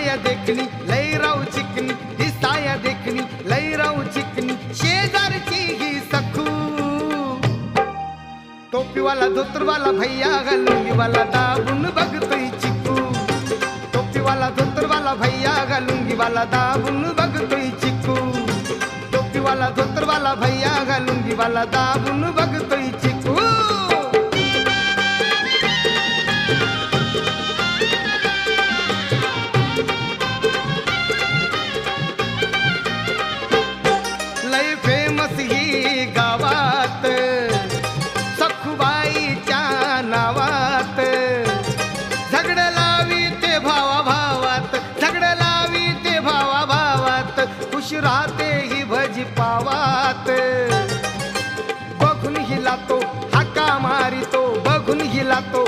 दिसाया देखणी लैराव चिकनी, दिसाया देखणी लैराव चिकनी, शेजारची ही सखू. टोपीवाला धोतरवाला भैया लुंगीवाला दाबून बघतोय चिकू. टोपीवाला धोतरवाला भैया लुंगीवाला दाबून बघतोय चिकू. टोपीवाला धोतरवाला भैया लुंगीवाला दाबून बघतोय चिकू. लय फेमस ही गावात सखूबाईच्या नावात, झगड लावी ते भावा भावात, झगड लावी ते भावा भावात, खुश राहते ही भजी पावात. बघून हिला तो हाका मारितो, बघून हिला तो